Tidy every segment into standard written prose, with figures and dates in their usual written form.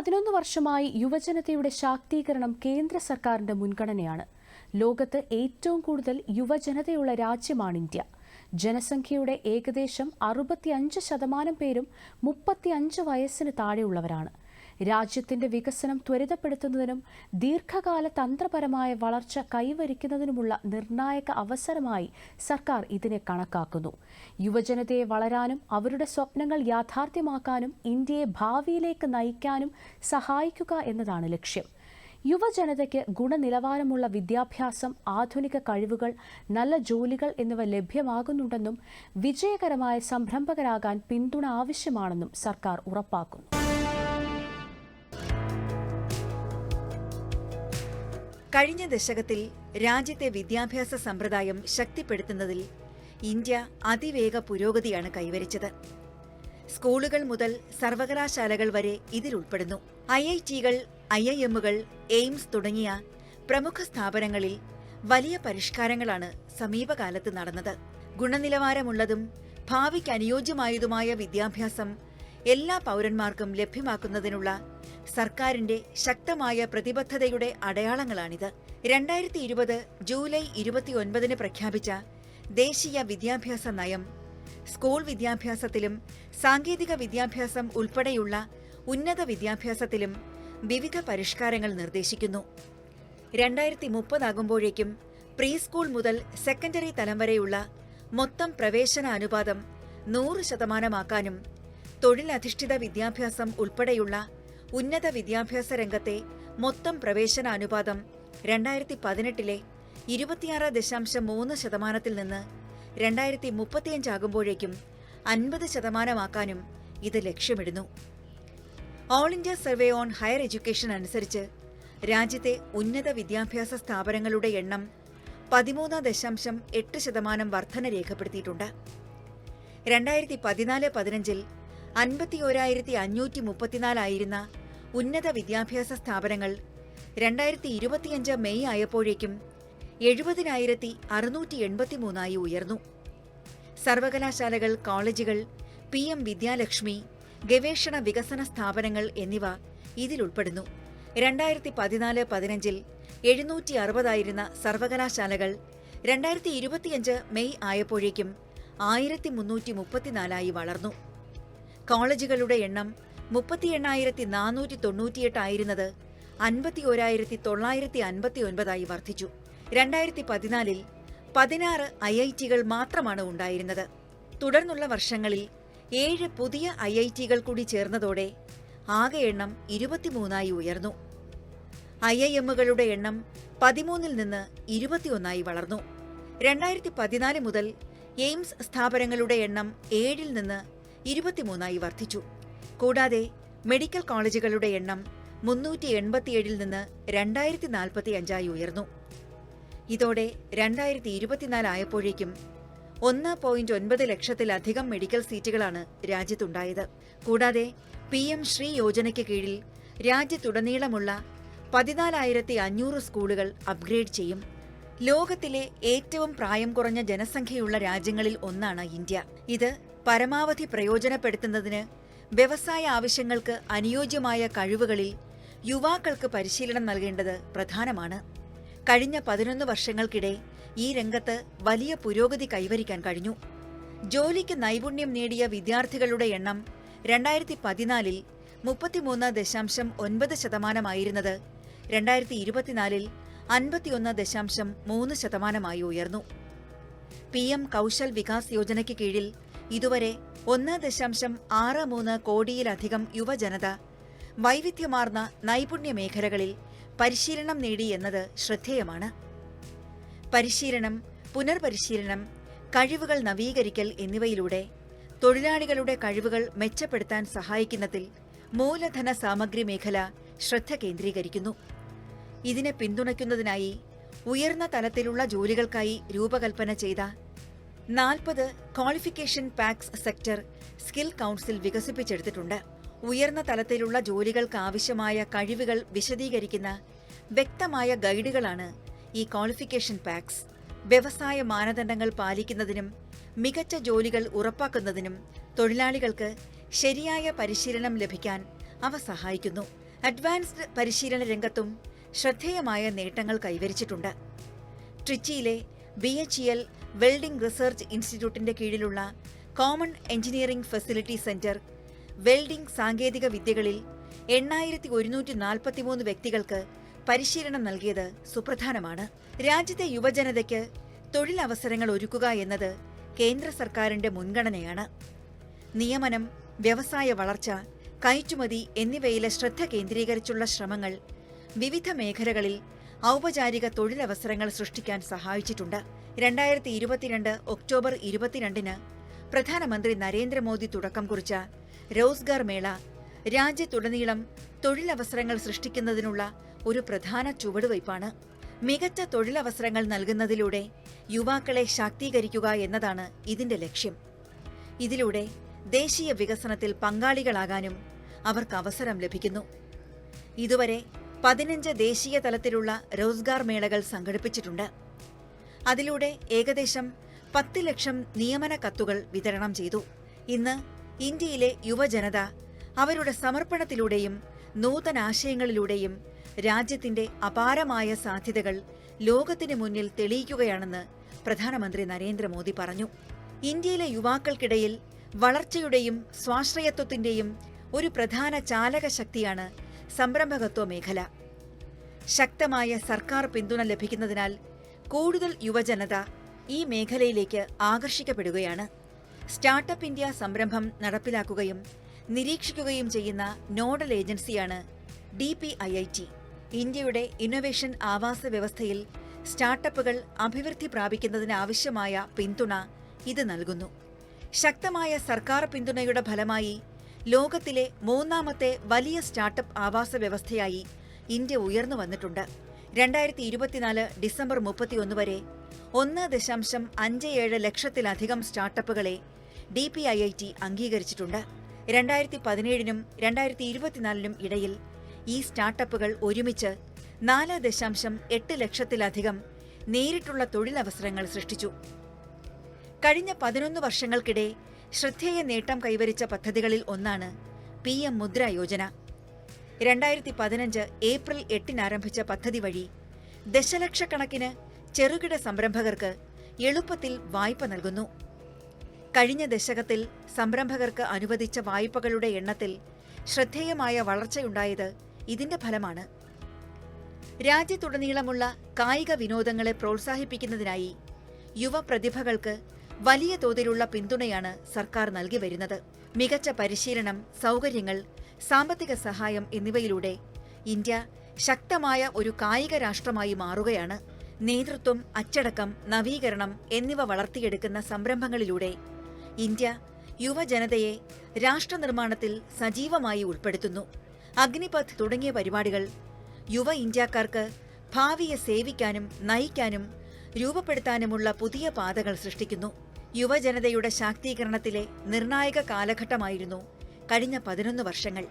11 വർഷമായി യുവജനതയുടെ ശാക്തീകരണം കേന്ദ്ര സർക്കാരിന്റെ മുൻഗണനയാണ്. ലോകത്ത് ഏറ്റവും കൂടുതൽ യുവജനതയുള്ള രാജ്യമാണ് ഇന്ത്യ. ജനസംഖ്യയുടെ ഏകദേശം 65% പേരും 35 വയസ്സിന് താഴെയുള്ളവരാണ്. രാജ്യത്തിന്റെ വികസനം ത്വരിതപ്പെടുത്തുന്നതിനും ദീർഘകാല തന്ത്രപരമായ വളർച്ച കൈവരിക്കുന്നതിനുമുള്ള നിർണായക അവസരമായി സർക്കാർ ഇതിനെ കണക്കാക്കുന്നു. യുവജനതയെ വളരാനും അവരുടെ സ്വപ്നങ്ങൾ യാഥാർത്ഥ്യമാക്കാനും ഇന്ത്യയെ ഭാവിയിലേക്ക് നയിക്കാനും സഹായിക്കുക എന്നതാണ് ലക്ഷ്യം. യുവജനതയ്ക്ക് ഗുണനിലവാരമുള്ള വിദ്യാഭ്യാസം, ആധുനിക കഴിവുകൾ, നല്ല ജോലികൾ എന്നിവ ലഭ്യമാകുന്നുണ്ടെന്നും വിജയകരമായ സംരംഭകരാകാൻ പിന്തുണ ആവശ്യമാണെന്നും സർക്കാർ ഉറപ്പാക്കുന്നു. കഴിഞ്ഞ ദശകത്തിൽ രാജ്യത്തെ വിദ്യാഭ്യാസ സമ്പ്രദായം ശക്തിപ്പെടുത്തുന്നതിൽ ഇന്ത്യ അതിവേഗ പുരോഗതിയാണ് കൈവരിച്ചത്. സ്കൂളുകൾ മുതൽ സർവകലാശാലകൾ വരെ ഇതിലുൾപ്പെടുന്നു. IIT-കൾ, IIM-കൾ, എയിംസ് തുടങ്ങിയ പ്രമുഖ സ്ഥാപനങ്ങളിൽ വലിയ പരിഷ്കാരങ്ങളാണ് സമീപകാലത്ത് നടന്നത്. ഗുണനിലവാരമുള്ളതും ഭാവിക്ക് അനുയോജ്യമായതുമായ വിദ്യാഭ്യാസം എല്ലാ പൗരന്മാർക്കും ലഭ്യമാക്കുന്നതിനുള്ള സർക്കാരിന്റെ ശക്തമായ പ്രതിബദ്ധതയുടെ അടയാളങ്ങളാണിത്. 2020 ജൂലൈ 29 പ്രഖ്യാപിച്ച ദേശീയ വിദ്യാഭ്യാസ നയം സ്കൂൾ വിദ്യാഭ്യാസത്തിലും സാങ്കേതിക വിദ്യാഭ്യാസം ഉൾപ്പെടെയുള്ള ഉന്നത വിദ്യാഭ്യാസത്തിലും വിവിധ പരിഷ്കാരങ്ങൾ നിർദ്ദേശിക്കുന്നു. 2030 ആകുമ്പോഴേക്കും പ്രീ സ്കൂൾ മുതൽ സെക്കൻഡറി തലം വരെയുള്ള മൊത്തം പ്രവേശന അനുപാതം 100% തൊഴിലധിഷ്ഠിത വിദ്യാഭ്യാസം ഉൾപ്പെടെയുള്ള ഉന്നത വിദ്യാഭ്യാസ രംഗത്തെ മൊത്തം പ്രവേശന അനുപാതം 2018 26.3% നിന്ന് 2035 ആകുമ്പോഴേക്കും 50% ഇത് ലക്ഷ്യമിടുന്നു. All India survey on higher education അനുസരിച്ച് രാജ്യത്തെ ഉന്നത വിദ്യാഭ്യാസ സ്ഥാപനങ്ങളുടെ എണ്ണം 13.8% വർധന രേഖപ്പെടുത്തിയിട്ടുണ്ട്. 2014-15 51,534 ആയിരുന്ന ഉന്നത വിദ്യാഭ്യാസ സ്ഥാപനങ്ങൾ 2025 മെയ് ആയപ്പോഴേക്കും 70,683 ഉയർന്നു. സർവകലാശാലകൾ, കോളേജുകൾ, PM വിദ്യാലക്ഷ്മി, ഗവേഷണ വികസന സ്ഥാപനങ്ങൾ എന്നിവ ഇതിലുൾപ്പെടുന്നു. 2014-15 760 ആയിരുന്ന സർവകലാശാലകൾ 2025 മെയ് ആയപ്പോഴേക്കും 1334 വളർന്നു. കോളേജുകളുടെ എണ്ണം 38,498 ആയിരുന്നത് 51,959 വർദ്ധിച്ചു. 2014 16 IIT-കൾ മാത്രമാണ് ഉണ്ടായിരുന്നത്. തുടർന്നുള്ള വർഷങ്ങളിൽ 7 പുതിയ IIT-കൾ കൂടി ചേർന്നതോടെ ആകെ എണ്ണം 23 ഉയർന്നു. IIM-കളുടെ എണ്ണം 13 നിന്ന് 21 വളർന്നു. 2014 മുതൽ എയിംസ് സ്ഥാപനങ്ങളുടെ എണ്ണം 7 നിന്ന് 23 വർദ്ധിച്ചു. കൂടാതെ മെഡിക്കൽ കോളേജുകളുടെ എണ്ണം 387 നിന്ന് 2045 ഉയർന്നു. ഇതോടെ 2024 ആയപ്പോഴേക്കും 1.9 ലക്ഷത്തിലധികം മെഡിക്കൽ സീറ്റുകളാണ് രാജ്യത്തുണ്ടായത്. കൂടാതെ PM ശ്രീ യോജനയ്ക്ക് കീഴിൽ രാജ്യത്തുടനീളമുള്ള 14,500 സ്കൂളുകൾ അപ്ഗ്രേഡ് ചെയ്യും. ലോകത്തിലെ ഏറ്റവും പ്രായം കുറഞ്ഞ ജനസംഖ്യയുള്ള രാജ്യങ്ങളിൽ ഒന്നാണ് ഇന്ത്യ. ഇത് പരമാവധി പ്രയോജനപ്പെടുത്തുന്നതിന് വ്യവസായ ആവശ്യങ്ങൾക്ക് അനുയോജ്യമായ കഴിവുകളിൽ യുവാക്കൾക്ക് പരിശീലനം നൽകേണ്ടത് പ്രധാനമാണ്. കഴിഞ്ഞ 11 വർഷങ്ങൾക്കിടെ ഈ രംഗത്ത് വലിയ പുരോഗതി കൈവരിക്കാൻ കഴിഞ്ഞു. ജോലിക്ക് നൈപുണ്യം നേടിയ വിദ്യാർത്ഥികളുടെ എണ്ണം 2014 33.9% ആയിരുന്നത് 2024 51.3% ഉയർന്നു. PM കൗശൽ വികാസ് യോജനയ്ക്ക് കീഴിൽ ഇതുവരെ 1.63 കോടിയിലധികം യുവജനത വൈവിധ്യമാർന്ന നൈപുണ്യ മേഖലകളിൽ പരിശീലനം നേടി എന്നത് ശ്രദ്ധേയമാണ്. പരിശീലനം, പുനർപരിശീലനം, കഴിവുകൾ നവീകരിക്കൽ എന്നിവയിലൂടെ തൊഴിലാളികളുടെ കഴിവുകൾ മെച്ചപ്പെടുത്താൻ സഹായിക്കുന്നതിൽ മൂലധന സാമഗ്രി മേഖല ശ്രദ്ധ കേന്ദ്രീകരിക്കുന്നു. ഇതിനെ പിന്തുണയ്ക്കുന്നതിനായി ഉയർന്ന തലത്തിലുള്ള ജോലികൾക്കായി രൂപകൽപ്പന ചെയ്ത 40 qualification packs sector skill council വികസിപ്പിച്ചെടുത്തിട്ടുണ്ട്. ഉയർന്ന തലത്തിലുള്ള ജോലികൾക്ക് ആവശ്യമായ കഴിവുകൾ വിശദീകരിക്കുന്ന വ്യക്തമായ ഗൈഡുകളാണ് ഈ ക്വാളിഫിക്കേഷൻ പാക്സ്. വ്യവസായ മാനദണ്ഡങ്ങൾ പാലിക്കുന്നതിനും മികച്ച ജോലികൾ ഉറപ്പാക്കുന്നതിനും തൊഴിലാളികൾക്ക് ശരിയായ പരിശീലനം ലഭിക്കാൻ അവ സഹായിക്കുന്നു. അഡ്വാൻസ്ഡ് പരിശീലന രംഗത്തും ശ്രദ്ധേയമായ നേട്ടങ്ങൾ കൈവരിച്ചിട്ടുണ്ട്. ട്രിച്ചിയിലെ BHEL വെൽഡിംഗ് റിസർച്ച് ഇൻസ്റ്റിറ്റ്യൂട്ടിന്റെ കീഴിലുള്ള common engineering facility centre welding സാങ്കേതിക വിദ്യകളിൽ 8143 വ്യക്തികൾക്ക് പരിശീലനം നൽകിയത് സുപ്രധാനമാണ്. രാജ്യത്തെ യുവജനതയ്ക്ക് തൊഴിലവസരങ്ങൾ ഒരുക്കുക എന്നത് കേന്ദ്ര സർക്കാരിന്റെ മുൻഗണനയാണ്. നിയമനം, വ്യവസായ വളർച്ച, കയറ്റുമതി എന്നിവയിലെ ശ്രദ്ധ കേന്ദ്രീകരിച്ചുള്ള ശ്രമങ്ങൾ വിവിധ മേഖലകളിൽ ഔപചാരിക തൊഴിലവസരങ്ങൾ സൃഷ്ടിക്കാൻ സഹായിച്ചിട്ടുണ്ട്. 2022 ഒക്ടോബർ 22 പ്രധാനമന്ത്രി നരേന്ദ്രമോദി തുടക്കം കുറിച്ച റോസ്ഗാർ മേള രാജ്യത്തുടനീളം തൊഴിലവസരങ്ങൾ സൃഷ്ടിക്കുന്നതിനുള്ള ഒരു പ്രധാന ചുവടുവയ്പ്പാണ്. മികച്ച തൊഴിലവസരങ്ങൾ നൽകുന്നതിലൂടെ യുവാക്കളെ ശാക്തീകരിക്കുക എന്നതാണ് ഇതിന്റെ ലക്ഷ്യം. ഇതിലൂടെ ദേശീയ വികസനത്തിൽ പങ്കാളികളാകാനും അവർക്ക് അവസരം ലഭിക്കുന്നു. ഇതുവരെ 15 ദേശീയ തലത്തിലുള്ള റോസ്ഗാർ മേളകൾ സംഘടിപ്പിച്ചിട്ടുണ്ട്. അതിലൂടെ ഏകദേശം 10 ലക്ഷം നിയമന കത്തുകൾ വിതരണം ചെയ്തു. ഇന്ന് ഇന്ത്യയിലെ യുവജനത അവരുടെ സമർപ്പണത്തിലൂടെയും നൂതനാശയങ്ങളിലൂടെയും രാജ്യത്തിന്റെ അപാരമായ സാധ്യതകൾ ലോകത്തിന് മുന്നിൽ തെളിയിക്കുകയാണെന്ന് പ്രധാനമന്ത്രി നരേന്ദ്രമോദി പറഞ്ഞു. ഇന്ത്യയിലെ യുവാക്കൾക്കിടയിൽ വളർച്ചയുടെയും സ്വാശ്രയത്വത്തിന്റെയും ഒരു പ്രധാന ചാലക ശക്തിയാണ് സംരംഭകത്വ മേഖല. ശക്തമായ സർക്കാർ പിന്തുണ ലഭിക്കുന്നതിനാൽ കൂടുതൽ യുവജനത ഈ മേഖലയിലേക്ക് ആകർഷിക്കപ്പെടുകയാണ്. സ്റ്റാർട്ടപ്പ് ഇന്ത്യ സംരംഭം നടപ്പിലാക്കുകയും നിരീക്ഷിക്കുകയും ചെയ്യുന്ന നോഡൽ ഏജൻസിയാണ് DPIIT. ഇന്ത്യയുടെ ഇന്നൊവേഷൻ ആവാസ വ്യവസ്ഥയിൽ സ്റ്റാർട്ടപ്പുകൾ അഭിവൃദ്ധി പ്രാപിക്കുന്നതിനാവശ്യമായ പിന്തുണ ഇത് നൽകുന്നു. ശക്തമായ സർക്കാർ പിന്തുണയുടെ ഫലമായി ലോകത്തിലെ 3ാമത്തെ വലിയ സ്റ്റാർട്ടപ്പ് ആവാസ വ്യവസ്ഥയായി ഇന്ത്യ ഉയർന്നു വന്നിട്ടുണ്ട്. 2024 ഡിസംബർ 31 വരെ 1.57 ലക്ഷത്തിലധികം സ്റ്റാർട്ടപ്പുകളെ DPIIT അംഗീകരിച്ചിട്ടുണ്ട്. 2017 2024 ഇടയിൽ ഈ സ്റ്റാർട്ടപ്പുകൾ ഒരുമിച്ച് 4.8 ലക്ഷത്തിലധികം നേരിട്ടുള്ള തൊഴിലവസരങ്ങൾ സൃഷ്ടിച്ചു. കഴിഞ്ഞ 11 വർഷങ്ങൾക്കിടെ ശ്രദ്ധേയ നേട്ടം കൈവരിച്ച പദ്ധതികളിൽ ഒന്നാണ് PM മുദ്ര യോജന. 2015 ഏപ്രിൽ 8 ആരംഭിച്ച പദ്ധതി വഴി ദശലക്ഷക്കണക്കിന് ചെറുകിട സംരംഭകർക്ക് എളുപ്പത്തിൽ വായ്പ നൽകുന്നു. കഴിഞ്ഞ ദശകത്തിൽ സംരംഭകർക്ക് അനുവദിച്ച വായ്പകളുടെ എണ്ണത്തിൽ ശ്രദ്ധേയമായ വളർച്ചയുണ്ടായത് ഇതിന്റെ ഫലമാണ്. രാജ്യത്തുടനീളമുള്ള കായിക വിനോദങ്ങളെ പ്രോത്സാഹിപ്പിക്കുന്നതിനായി യുവപ്രതിഭകൾക്ക് വലിയ തോതിലുള്ള പിന്തുണയാണ് സർക്കാർ നൽകി വരുന്നത്. മികച്ച പരിശീലനം, സൗകര്യങ്ങൾ, സാമ്പത്തിക സഹായം എന്നിവയിലൂടെ ഇന്ത്യ ശക്തമായ ഒരു കായിക രാഷ്ട്രമായി മാറുകയാണ്. നേതൃത്വം, അച്ചടക്കം, നവീകരണം എന്നിവ വളർത്തിയെടുക്കുന്ന സംരംഭങ്ങളിലൂടെ ഇന്ത്യ യുവജനതയെ രാഷ്ട്രനിർമ്മാണത്തിൽ സജീവമായി ഉൾപ്പെടുത്തുന്നു. അഗ്നിപഥ് തുടങ്ങിയ പരിപാടികൾ യുവ ഇന്ത്യക്കാർക്ക് ഭാവിയെ സേവിക്കാനും നയിക്കാനും രൂപപ്പെടുത്താനുമുള്ള പുതിയ പാതകൾ സൃഷ്ടിക്കുന്നു. യുവജനതയുടെ ശാക്തീകരണത്തിലെ നിർണായക കാലഘട്ടമായിരുന്നു കഴിഞ്ഞ 11 വർഷങ്ങൾ.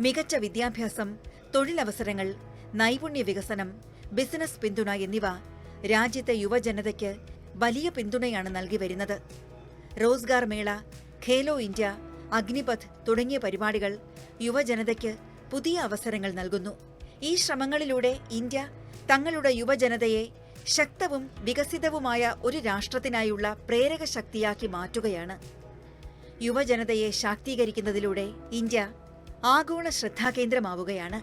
മികച്ച വിദ്യാഭ്യാസം, തൊഴിലവസരങ്ങൾ, നൈപുണ്യ വികസനം, ബിസിനസ് പിന്തുണ എന്നിവ രാജ്യത്തെ യുവജനതയ്ക്ക് വലിയ പിന്തുണയാണ് നൽകി വരുന്നത്. റോസ്ഗാർ മേള, ഖേലോ ഇന്ത്യ, അഗ്നിപഥ് തുടങ്ങിയ പരിപാടികൾ യുവജനതയ്ക്ക് പുതിയ അവസരങ്ങൾ നൽകുന്നു. ഈ ശ്രമങ്ങളിലൂടെ ഇന്ത്യ തങ്ങളുടെ യുവജനതയെ ശക്തവും വികസിതവുമായ ഒരു രാഷ്ട്രത്തിനായുള്ള പ്രേരക ശക്തിയാക്കി മാറ്റുകയാണ്. യുവജനതയെ ശാക്തീകരിക്കുന്നതിലൂടെ ഇന്ത്യ ആഗോള ശ്രദ്ധാകേന്ദ്രമാവുകയാണ്.